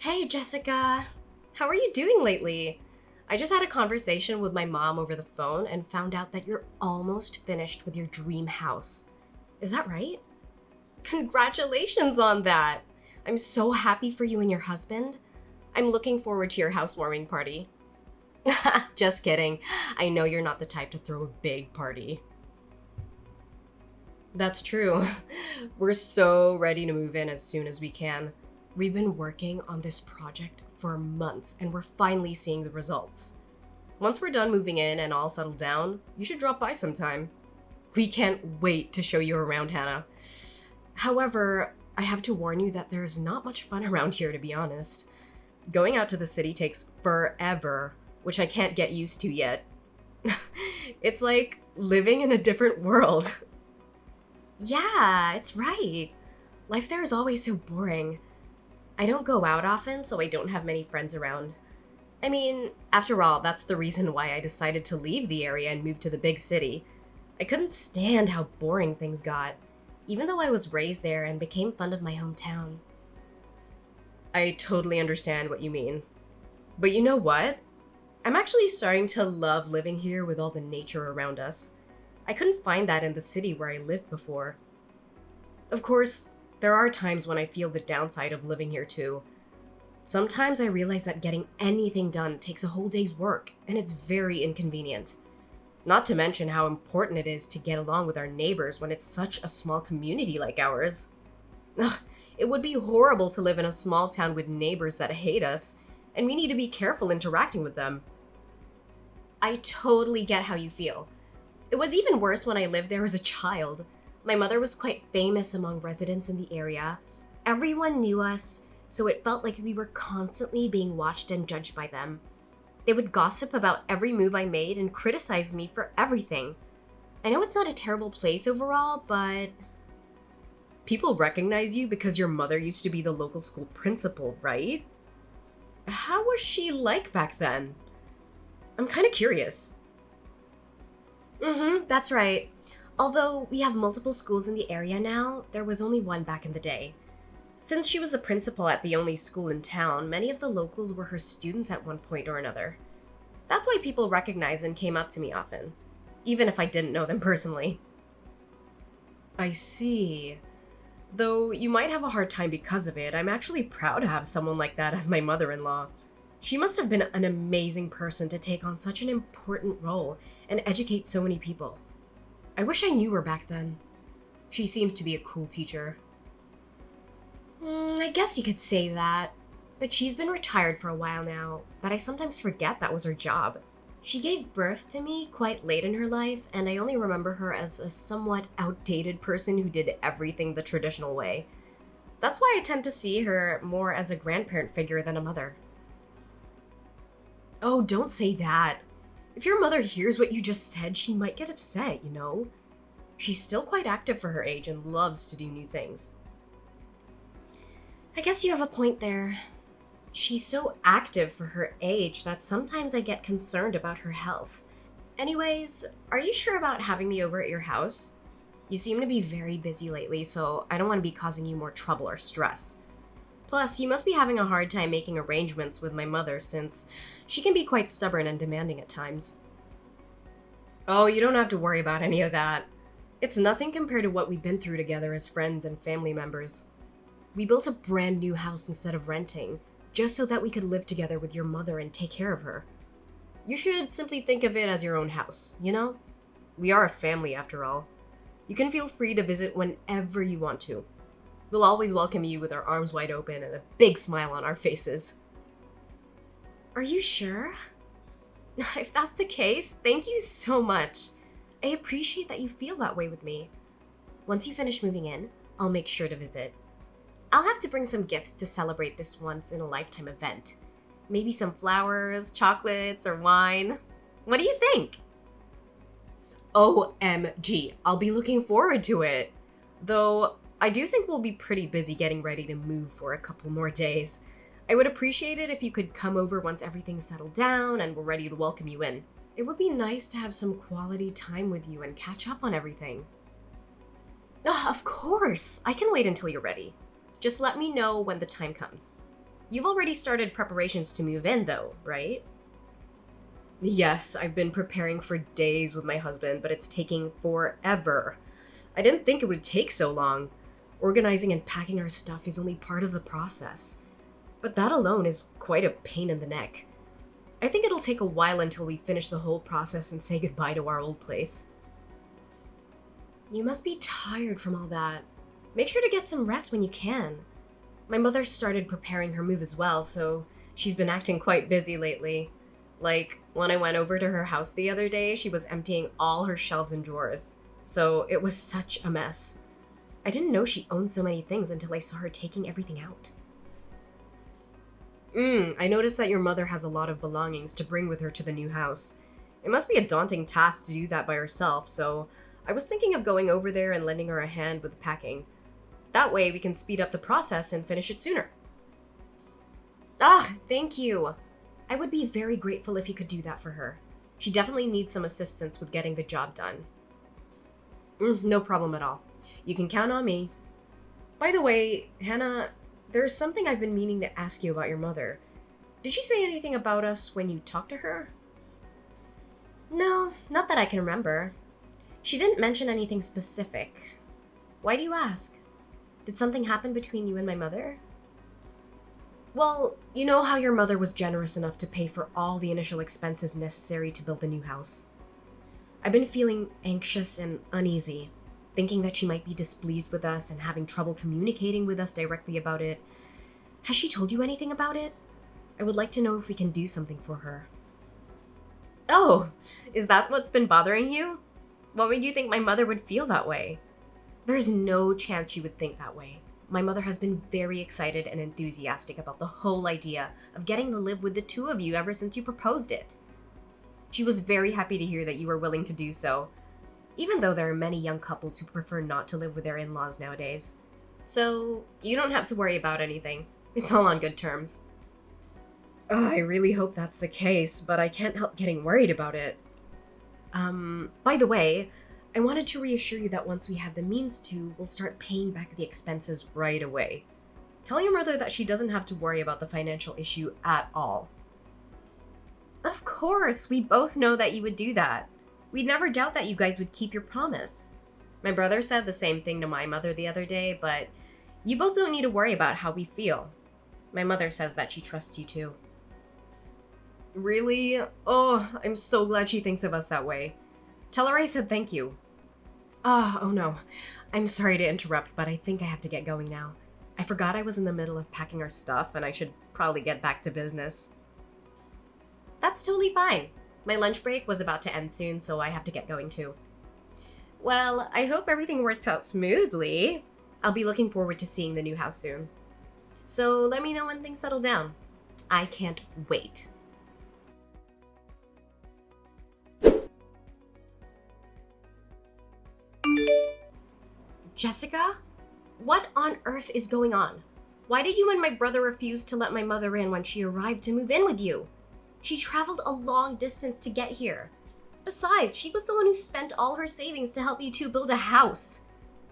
Hey, Jessica. How are you doing lately? I just had a conversation with my mom over the phone and found out that you're almost finished with your dream house. Is that right? Congratulations on that! I'm so happy for you and your husband. I'm looking forward to your housewarming party. Just kidding. I know you're not the type to throw a big party. That's true. We're so ready to move in as soon as we can. We've been working on this project for months and we're finally seeing the results. Once we're done moving in and all settled down, you should drop by sometime. We can't wait to show you around, Hannah. However, I have to warn you that there's not much fun around here, to be honest. Going out to the city takes forever, which I can't get used to yet. It's like living in a different world. Yeah, it's right. Life there is always so boring. I don't go out often, so I don't have many friends around. I mean, after all, that's the reason why I decided to leave the area and move to the big city. I couldn't stand how boring things got, even though I was raised there and became fond of my hometown. I totally understand what you mean. But you know what? I'm actually starting to love living here with all the nature around us. I couldn't find that in the city where I lived before. Of course, there are times when I feel the downside of living here too. Sometimes I realize that getting anything done takes a whole day's work, and it's very inconvenient. Not to mention how important it is to get along with our neighbors when it's such a small community like ours. Ugh, it would be horrible to live in a small town with neighbors that hate us, and we need to be careful interacting with them. I totally get how you feel. It was even worse when I lived there as a child. My mother was quite famous among residents in the area. Everyone knew us, so it felt like we were constantly being watched and judged by them. They would gossip about every move I made and criticize me for everything. I know it's not a terrible place overall, but people recognize you because your mother used to be the local school principal, right? How was she like back then? I'm kind of curious. That's right. Although we have multiple schools in the area now, there was only one back in the day. Since she was the principal at the only school in town, many of the locals were her students at one point or another. That's why people recognized and came up to me often, even if I didn't know them personally. I see. Though you might have a hard time because of it, I'm actually proud to have someone like that as my mother-in-law. She must have been an amazing person to take on such an important role and educate so many people. I wish I knew her back then. She seems to be a cool teacher. I guess you could say that. But she's been retired for a while now, that I sometimes forget that was her job. She gave birth to me quite late in her life, and I only remember her as a somewhat outdated person who did everything the traditional way. That's why I tend to see her more as a grandparent figure than a mother. Oh, don't say that. If your mother hears what you just said, she might get upset, you know? She's still quite active for her age and loves to do new things. I guess you have a point there. She's so active for her age that sometimes I get concerned about her health. Anyways, are you sure about having me over at your house? You seem to be very busy lately, so I don't want to be causing you more trouble or stress. Plus, you must be having a hard time making arrangements with my mother since she can be quite stubborn and demanding at times. Oh, you don't have to worry about any of that. It's nothing compared to what we've been through together as friends and family members. We built a brand new house instead of renting, just so that we could live together with your mother and take care of her. You should simply think of it as your own house, you know? We are a family after all. You can feel free to visit whenever you want to. We'll always welcome you with our arms wide open and a big smile on our faces. Are you sure? If that's the case, thank you so much. I appreciate that you feel that way with me. Once you finish moving in, I'll make sure to visit. I'll have to bring some gifts to celebrate this once-in-a-lifetime event. Maybe some flowers, chocolates, or wine. What do you think? OMG, I'll be looking forward to it. Though, I do think we'll be pretty busy getting ready to move for a couple more days. I would appreciate it if you could come over once everything's settled down and we're ready to welcome you in. It would be nice to have some quality time with you and catch up on everything. Of course! I can wait until you're ready. Just let me know when the time comes. You've already started preparations to move in, though, right? Yes, I've been preparing for days with my husband, but it's taking forever. I didn't think it would take so long. Organizing and packing our stuff is only part of the process. But that alone is quite a pain in the neck. I think it'll take a while until we finish the whole process and say goodbye to our old place. You must be tired from all that. Make sure to get some rest when you can. My mother started preparing her move as well, so she's been acting quite busy lately. Like, when I went over to her house the other day, she was emptying all her shelves and drawers. So it was such a mess. I didn't know she owned so many things until I saw her taking everything out. I noticed that your mother has a lot of belongings to bring with her to the new house. It must be a daunting task to do that by herself, so I was thinking of going over there and lending her a hand with the packing. That way we can speed up the process and finish it sooner. Thank you. I would be very grateful if you could do that for her. She definitely needs some assistance with getting the job done. No problem at all. You can count on me. By the way, Hannah, there's something I've been meaning to ask you about your mother. Did she say anything about us when you talked to her? No, not that I can remember. She didn't mention anything specific. Why do you ask? Did something happen between you and my mother? Well, you know how your mother was generous enough to pay for all the initial expenses necessary to build the new house. I've been feeling anxious and uneasy, thinking that she might be displeased with us and having trouble communicating with us directly about it. Has she told you anything about it? I would like to know if we can do something for her. Oh, is that what's been bothering you? What made you think my mother would feel that way? There's no chance she would think that way. My mother has been very excited and enthusiastic about the whole idea of getting to live with the two of you ever since you proposed it. She was very happy to hear that you were willing to do so, even though there are many young couples who prefer not to live with their in-laws nowadays. So, you don't have to worry about anything. It's all on good terms. I really hope that's the case, but I can't help getting worried about it. By the way, I wanted to reassure you that once we have the means to, we'll start paying back the expenses right away. Tell your mother that she doesn't have to worry about the financial issue at all. Of course, we both know that you would do that. We'd never doubt that you guys would keep your promise. My brother said the same thing to my mother the other day, but you both don't need to worry about how we feel. My mother says that she trusts you too. Really? Oh, I'm so glad she thinks of us that way. Tell her I said thank you. Oh no. I'm sorry to interrupt, but I think I have to get going now. I forgot I was in the middle of packing our stuff and I should probably get back to business. That's totally fine. My lunch break was about to end soon, so I have to get going too. Well, I hope everything works out smoothly. I'll be looking forward to seeing the new house soon. So let me know when things settle down. I can't wait. Jessica? What on earth is going on? Why did you and my brother refuse to let my mother in when she arrived to move in with you? She traveled a long distance to get here. Besides, she was the one who spent all her savings to help you two build a house.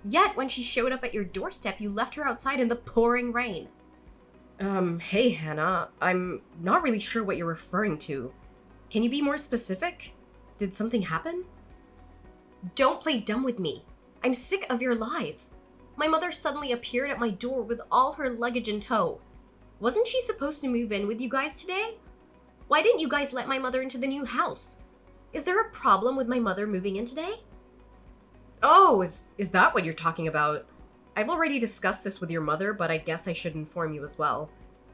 Yet, when she showed up at your doorstep, you left her outside in the pouring rain. Hey Hannah, I'm not really sure what you're referring to. Can you be more specific? Did something happen? Don't play dumb with me. I'm sick of your lies. My mother suddenly appeared at my door with all her luggage in tow. Wasn't she supposed to move in with you guys today? Why didn't you guys let my mother into the new house? Is there a problem with my mother moving in today? Oh, is that what you're talking about? I've already discussed this with your mother, but I guess I should inform you as well.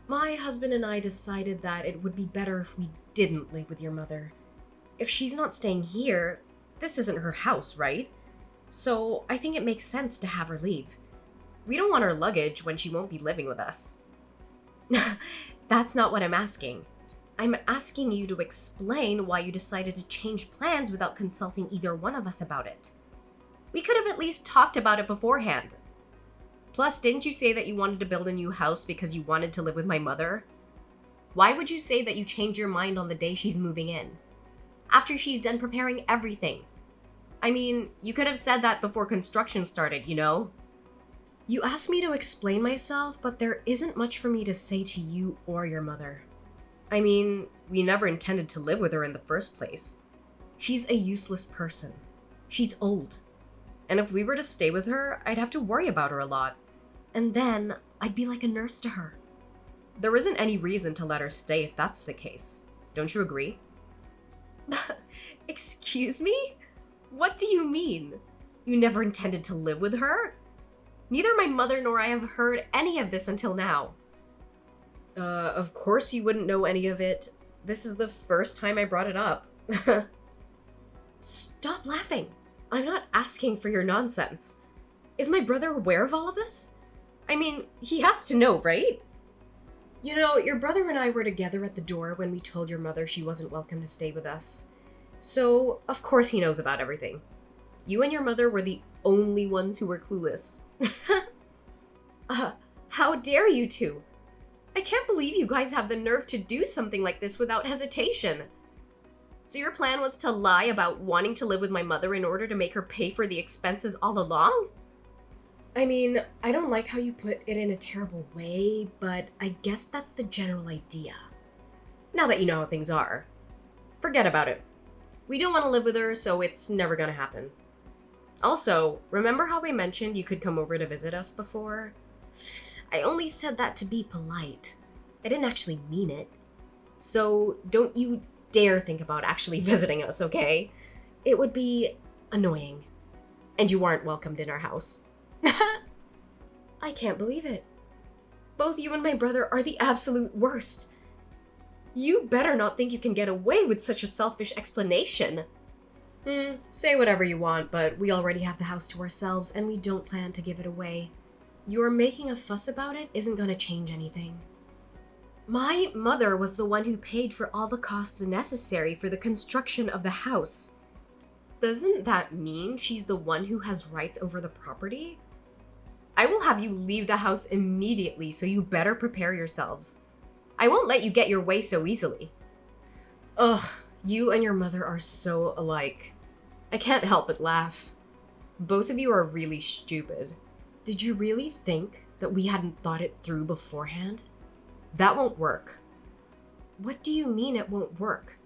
My husband and I decided that it would be better if we didn't live with your mother. If she's not staying here, this isn't her house, right? So I think it makes sense to have her leave. We don't want her luggage when she won't be living with us. That's not what I'm asking. I'm asking you to explain why you decided to change plans without consulting either one of us about it. We could have at least talked about it beforehand. Plus, didn't you say that you wanted to build a new house because you wanted to live with my mother? Why would you say that you changed your mind on the day she's moving in? After she's done preparing everything. I mean, you could have said that before construction started, you know? You asked me to explain myself, but there isn't much for me to say to you or your mother. I mean, we never intended to live with her in the first place. She's a useless person. She's old. And if we were to stay with her, I'd have to worry about her a lot. And then I'd be like a nurse to her. There isn't any reason to let her stay if that's the case. Don't you agree? Excuse me? What do you mean? You never intended to live with her? Neither my mother nor I have heard any of this until now. Of course you wouldn't know any of it. This is the first time I brought it up. Stop laughing. I'm not asking for your nonsense. Is my brother aware of all of this? I mean, he has to know, right? You know, your brother and I were together at the door when we told your mother she wasn't welcome to stay with us. So, of course he knows about everything. You and your mother were the only ones who were clueless. How dare you two? I can't believe you guys have the nerve to do something like this without hesitation. So your plan was to lie about wanting to live with my mother in order to make her pay for the expenses all along? I mean, I don't like how you put it in a terrible way, but I guess that's the general idea. Now that you know how things are, forget about it. We don't want to live with her, so it's never gonna happen. Also, remember how I mentioned you could come over to visit us before? I only said that to be polite. I didn't actually mean it. So don't you dare think about actually visiting us, okay? It would be annoying. And you aren't welcomed in our house. I can't believe it. Both you and my brother are the absolute worst. You better not think you can get away with such a selfish explanation. Say whatever you want, but we already have the house to ourselves and we don't plan to give it away. Your making a fuss about it isn't gonna change anything. My mother was the one who paid for all the costs necessary for the construction of the house. Doesn't that mean she's the one who has rights over the property? I will have you leave the house immediately, so you better prepare yourselves. I won't let you get your way so easily. Ugh, you and your mother are so alike. I can't help but laugh. Both of you are really stupid. Did you really think that we hadn't thought it through beforehand? That won't work. What do you mean it won't work?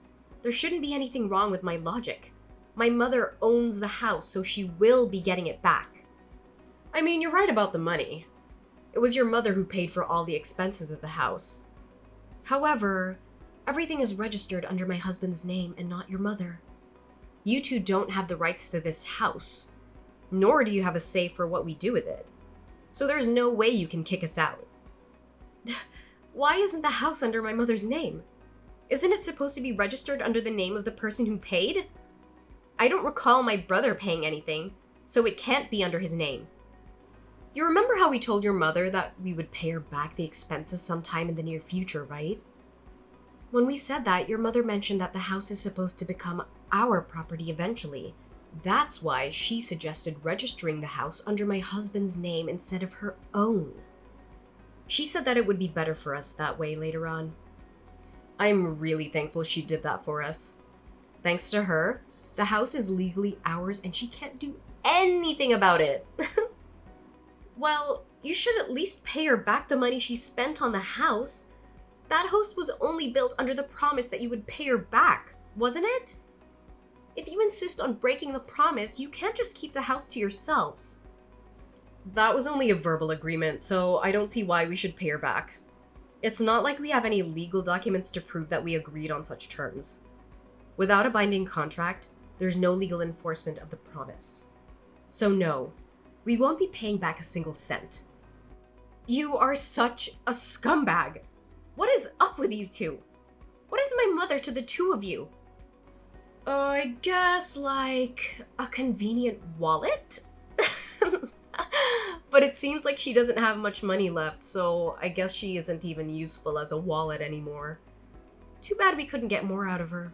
There shouldn't be anything wrong with my logic. My mother owns the house, so she will be getting it back. I mean, you're right about the money. It was your mother who paid for all the expenses of the house. However, everything is registered under my husband's name and not your mother. You two don't have the rights to this house, nor do you have a say for what we do with it. So there's no way you can kick us out. Why isn't the house under my mother's name? Isn't it supposed to be registered under the name of the person who paid? I don't recall my brother paying anything, so it can't be under his name. You remember how we told your mother that we would pay her back the expenses sometime in the near future, right? When we said that, your mother mentioned that the house is supposed to become our property eventually. That's why she suggested registering the house under my husband's name instead of her own. She said that it would be better for us that way later on. I'm really thankful she did that for us. Thanks to her, the house is legally ours and she can't do anything about it. Well, you should at least pay her back the money she spent on the house. That house was only built under the promise that you would pay her back, wasn't it? If you insist on breaking the promise, you can't just keep the house to yourselves. That was only a verbal agreement, so I don't see why we should pay her back. It's not like we have any legal documents to prove that we agreed on such terms. Without a binding contract, there's no legal enforcement of the promise. So no, we won't be paying back a single cent. You are such a scumbag. What is up with you two? What is my mother to the two of you? I guess like a convenient wallet? But it seems like she doesn't have much money left, so I guess she isn't even useful as a wallet anymore. Too bad we couldn't get more out of her.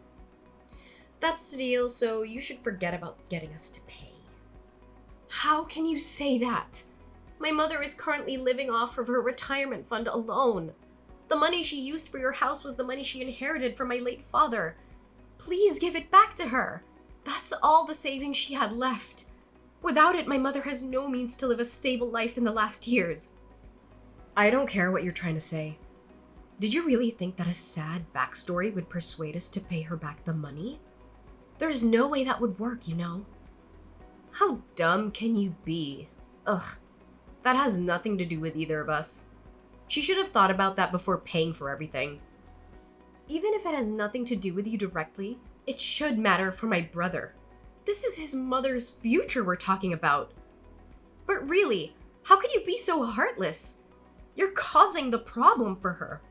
That's the deal, so you should forget about getting us to pay. How can you say that? My mother is currently living off of her retirement fund alone. The money she used for your house was the money she inherited from my late father. Please give it back to her. That's all the savings she had left. Without it, my mother has no means to live a stable life in the last years. I don't care what you're trying to say. Did you really think that a sad backstory would persuade us to pay her back the money? There's no way that would work, you know. How dumb can you be? Ugh, that has nothing to do with either of us. She should have thought about that before paying for everything. Even if it has nothing to do with you directly, it should matter for my brother. This is his mother's future we're talking about. But really, how could you be so heartless? You're causing the problem for her.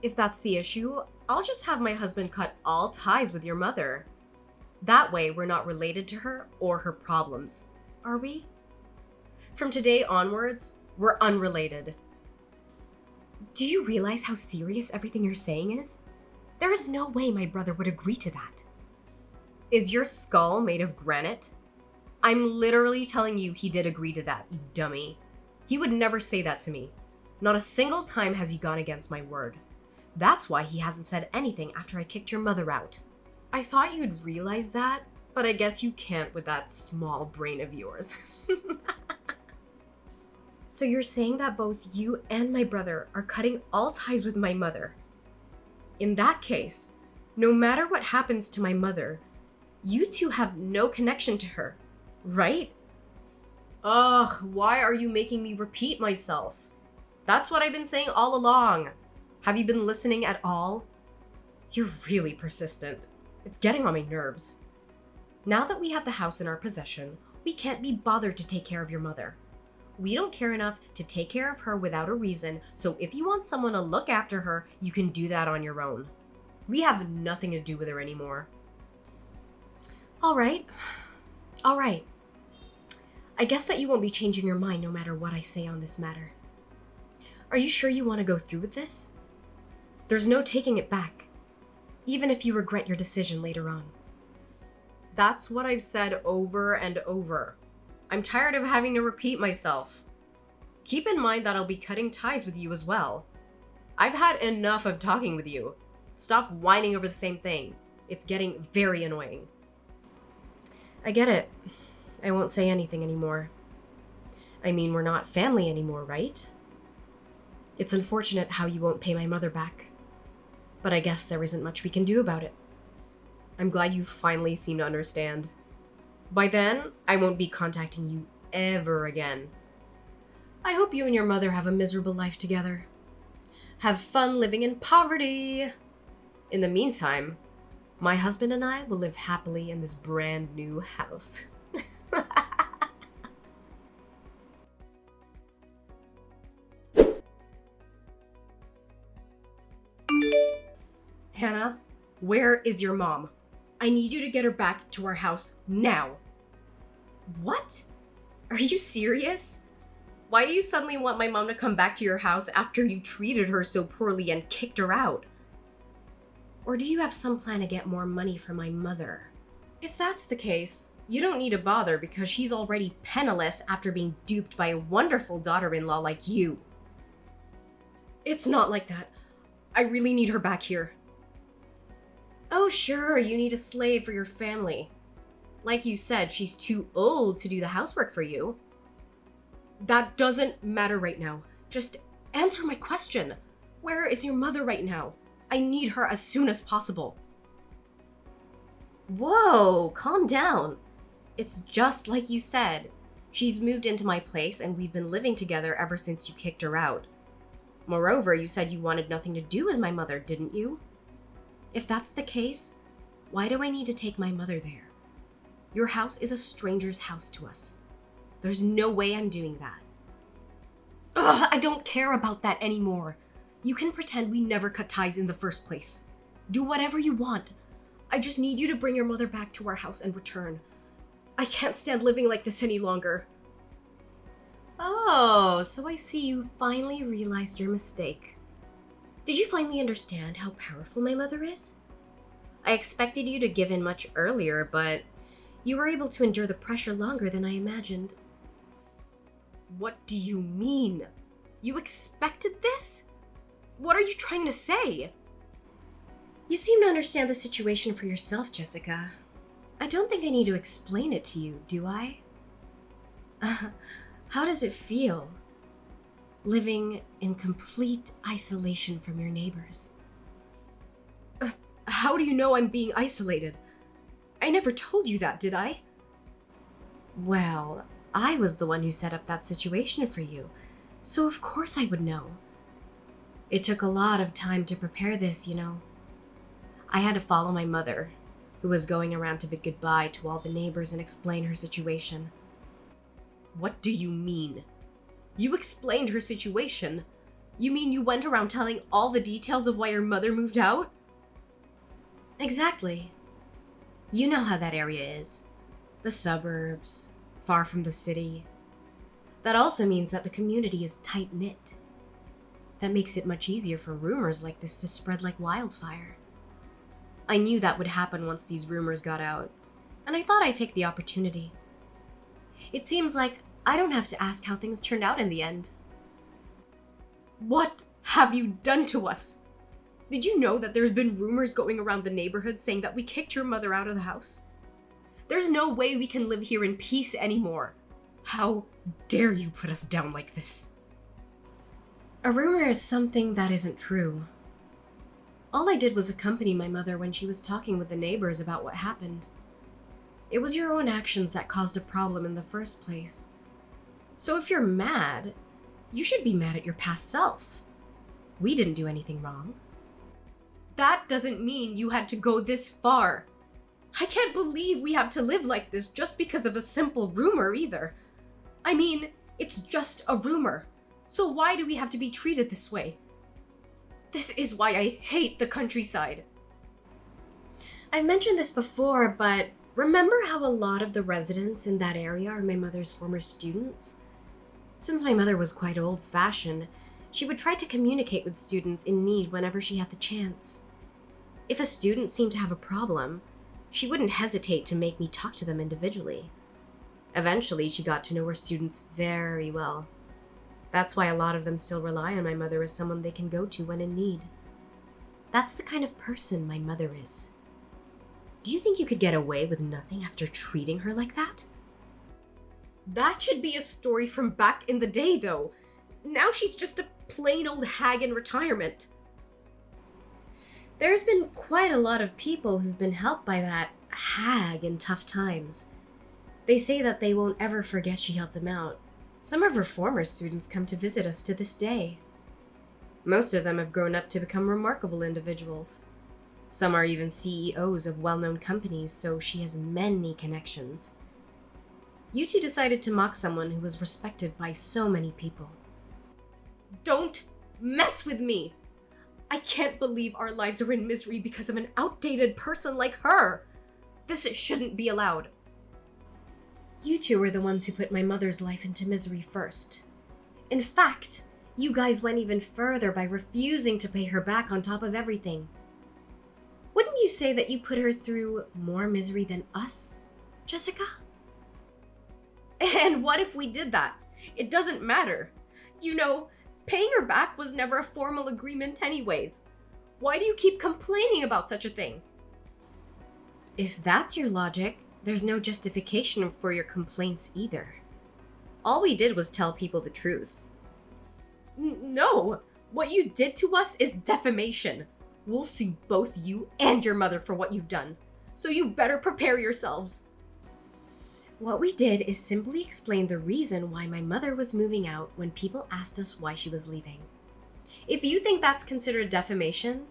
If that's the issue, I'll just have my husband cut all ties with your mother. That way, we're not related to her or her problems, are we? From today onwards, we're unrelated. Do you realize how serious everything you're saying is? There is no way my brother would agree to that. Is your skull made of granite? I'm literally telling you he did agree to that, you dummy. He would never say that to me. Not a single time has he gone against my word. That's why he hasn't said anything after I kicked your mother out. I thought you'd realize that, but I guess you can't with that small brain of yours. So you're saying that both you and my brother are cutting all ties with my mother. In that case, no matter what happens to my mother, you two have no connection to her, right? Ugh, why are you making me repeat myself? That's what I've been saying all along. Have you been listening at all? You're really persistent. It's getting on my nerves. Now that we have the house in our possession, we can't be bothered to take care of your mother. We don't care enough to take care of her without a reason, so if you want someone to look after her, you can do that on your own. We have nothing to do with her anymore. All right. I guess that you won't be changing your mind no matter what I say on this matter. Are you sure you want to go through with this? There's no taking it back, even if you regret your decision later on. That's what I've said over and over. I'm tired of having to repeat myself. Keep in mind that I'll be cutting ties with you as well. I've had enough of talking with you. Stop whining over the same thing. It's getting very annoying. I get it. I won't say anything anymore. I mean, we're not family anymore, right? It's unfortunate how you won't pay my mother back. But I guess there isn't much we can do about it. I'm glad you finally seem to understand. By then, I won't be contacting you ever again. I hope you and your mother have a miserable life together. Have fun living in poverty. In the meantime, my husband and I will live happily in this brand new house. Hannah, where is your mom? I need you to get her back to our house now. What? Are you serious? Why do you suddenly want my mom to come back to your house after you treated her so poorly and kicked her out? Or do you have some plan to get more money for my mother? If that's the case, you don't need to bother because she's already penniless after being duped by a wonderful daughter-in-law like you. It's not like that. I really need her back here. Oh, sure, you need a slave for your family. Like you said, she's too old to do the housework for you. That doesn't matter right now. Just answer my question. Where is your mother right now? I need her as soon as possible. Whoa, calm down. It's just like you said. She's moved into my place and we've been living together ever since you kicked her out. Moreover, you said you wanted nothing to do with my mother, didn't you? If that's the case, why do I need to take my mother there? Your house is a stranger's house to us. There's no way I'm doing that. Ugh, I don't care about that anymore. You can pretend we never cut ties in the first place. Do whatever you want. I just need you to bring your mother back to our house and return. I can't stand living like this any longer. Oh, so I see you finally realized your mistake. Did you finally understand how powerful my mother is? I expected you to give in much earlier, but you were able to endure the pressure longer than I imagined. What do you mean? You expected this? What are you trying to say? You seem to understand the situation for yourself, Jessica. I don't think I need to explain it to you, do I? How does it feel living in complete isolation from your neighbors? How do you know I'm being isolated? I never told you that, did I? Well, I was the one who set up that situation for you, so of course I would know. It took a lot of time to prepare this, you know. I had to follow my mother, who was going around to bid goodbye to all the neighbors and explain her situation. What do you mean? You explained her situation? You mean you went around telling all the details of why your mother moved out? Exactly. You know how that area is. The suburbs, far from the city. That also means that the community is tight-knit. That makes it much easier for rumors like this to spread like wildfire. I knew that would happen once these rumors got out, and I thought I'd take the opportunity. It seems like I don't have to ask how things turned out in the end. What have you done to us? Did you know that there's been rumors going around the neighborhood saying that we kicked your mother out of the house? There's no way we can live here in peace anymore. How dare you put us down like this? A rumor is something that isn't true. All I did was accompany my mother when she was talking with the neighbors about what happened. It was your own actions that caused a problem in the first place. So if you're mad, you should be mad at your past self. We didn't do anything wrong. That doesn't mean you had to go this far. I can't believe we have to live like this just because of a simple rumor either. I mean, it's just a rumor. So why do we have to be treated this way? This is why I hate the countryside. I've mentioned this before, but remember how a lot of the residents in that area are my mother's former students? Since my mother was quite old-fashioned, she would try to communicate with students in need whenever she had the chance. If a student seemed to have a problem, she wouldn't hesitate to make me talk to them individually. Eventually, she got to know her students very well. That's why a lot of them still rely on my mother as someone they can go to when in need. That's the kind of person my mother is. Do you think you could get away with nothing after treating her like that? That should be a story from back in the day, though. Now she's just a plain old hag in retirement. There's been quite a lot of people who've been helped by that hag in tough times. They say that they won't ever forget she helped them out. Some of her former students come to visit us to this day. Most of them have grown up to become remarkable individuals. Some are even CEOs of well-known companies, so she has many connections. You two decided to mock someone who was respected by so many people. Don't mess with me! I can't believe our lives are in misery because of an outdated person like her! This shouldn't be allowed. You two were the ones who put my mother's life into misery first. In fact, you guys went even further by refusing to pay her back on top of everything. Wouldn't you say that you put her through more misery than us, Jessica? And what if we did that? It doesn't matter. You know, paying her back was never a formal agreement anyways. Why do you keep complaining about such a thing? If that's your logic, there's no justification for your complaints either. All we did was tell people the truth. No! What you did to us is defamation. We'll sue both you and your mother for what you've done. So you better prepare yourselves. What we did is simply explain the reason why my mother was moving out when people asked us why she was leaving. If you think that's considered defamation,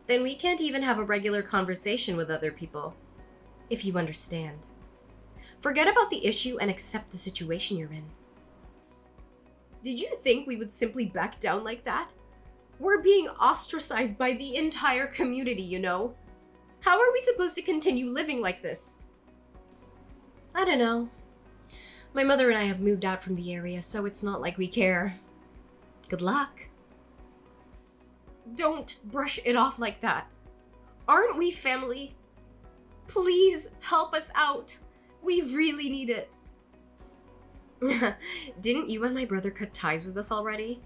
then we can't even have a regular conversation with other people. If you understand. Forget about the issue and accept the situation you're in. Did you think we would simply back down like that? We're being ostracized by the entire community, you know? How are we supposed to continue living like this? I don't know. My mother and I have moved out from the area, so it's not like we care. Good luck. Don't brush it off like that. Aren't we family? Please help us out. We really need it. Didn't you and my brother cut ties with us already?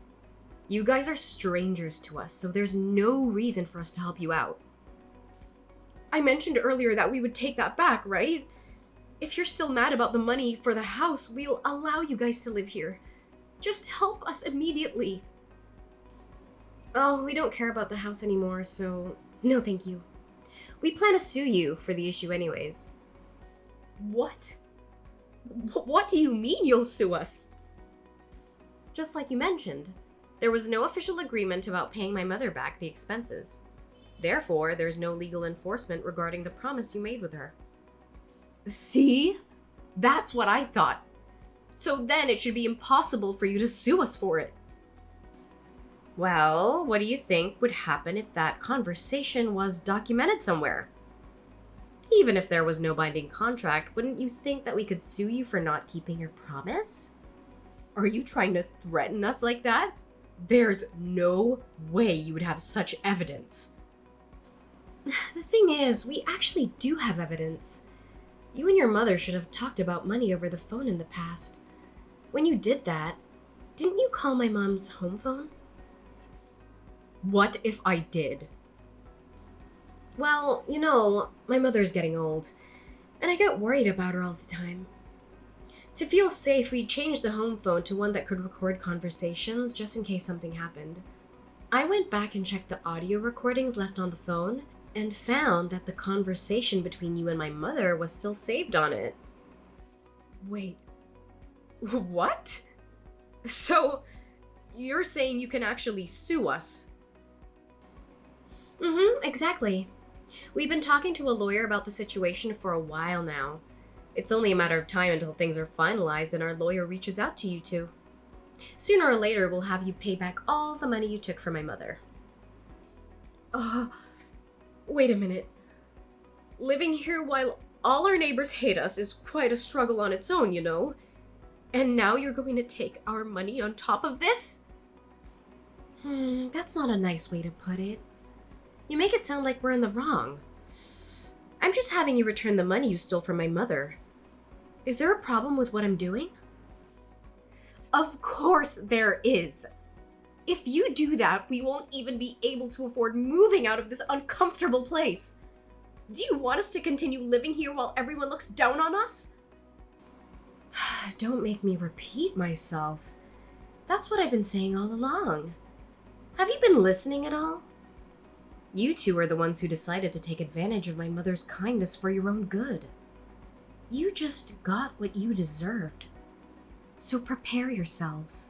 You guys are strangers to us, so there's no reason for us to help you out. I mentioned earlier that we would take that back, right? If you're still mad about the money for the house, we'll allow you guys to live here. Just help us immediately. Oh, we don't care about the house anymore, so no thank you. We plan to sue you for the issue anyways. What? What do you mean you'll sue us? Just like you mentioned, there was no official agreement about paying my mother back the expenses. Therefore, there's no legal enforcement regarding the promise you made with her. See? That's what I thought. So then it should be impossible for you to sue us for it. Well, what do you think would happen if that conversation was documented somewhere? Even if there was no binding contract, wouldn't you think that we could sue you for not keeping your promise? Are you trying to threaten us like that? There's no way you would have such evidence. The thing is, we actually do have evidence. You and your mother should have talked about money over the phone in the past. When you did that, didn't you call my mom's home phone? What if I did? Well, my mother's getting old, and I get worried about her all the time. To feel safe, we changed the home phone to one that could record conversations just in case something happened. I went back and checked the audio recordings left on the phone and found that the conversation between you and my mother was still saved on it. Wait, what? So, you're saying you can actually sue us? Exactly. We've been talking to a lawyer about the situation for a while now. It's only a matter of time until things are finalized and our lawyer reaches out to you two. Sooner or later, we'll have you pay back all the money you took from my mother. Wait a minute. Living here while all our neighbors hate us is quite a struggle on its own, And now you're going to take our money on top of this? That's not a nice way to put it. You make it sound like we're in the wrong. I'm just having you return the money you stole from my mother. Is there a problem with what I'm doing? Of course there is. If you do that, we won't even be able to afford moving out of this uncomfortable place. Do you want us to continue living here while everyone looks down on us? Don't make me repeat myself. That's what I've been saying all along. Have you been listening at all? You two are the ones who decided to take advantage of my mother's kindness for your own good. You just got what you deserved. So prepare yourselves.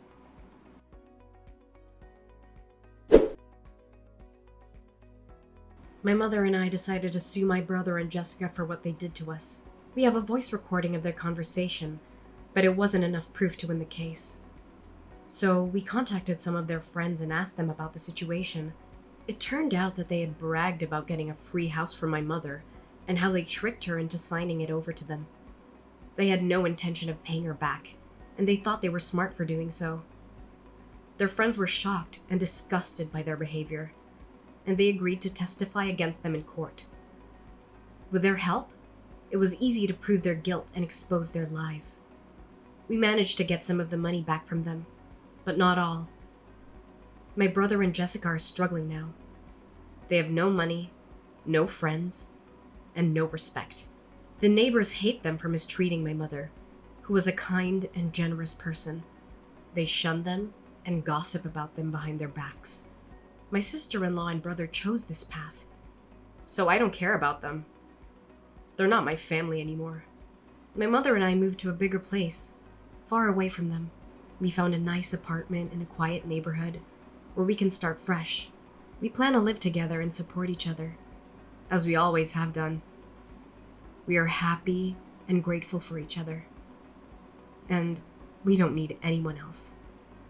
My mother and I decided to sue my brother and Jessica for what they did to us. We have a voice recording of their conversation, but it wasn't enough proof to win the case. So we contacted some of their friends and asked them about the situation. It turned out that they had bragged about getting a free house from my mother and how they tricked her into signing it over to them. They had no intention of paying her back, and they thought they were smart for doing so. Their friends were shocked and disgusted by their behavior, and they agreed to testify against them in court. With their help, it was easy to prove their guilt and expose their lies. We managed to get some of the money back from them, but not all. My brother and Jessica are struggling now. They have no money, no friends, and no respect. The neighbors hate them for mistreating my mother, who was a kind and generous person. They shun them and gossip about them behind their backs. My sister-in-law and brother chose this path, so I don't care about them. They're not my family anymore. My mother and I moved to a bigger place, far away from them. We found a nice apartment in a quiet neighborhood where we can start fresh. We plan to live together and support each other, as we always have done. We are happy and grateful for each other, and we don't need anyone else.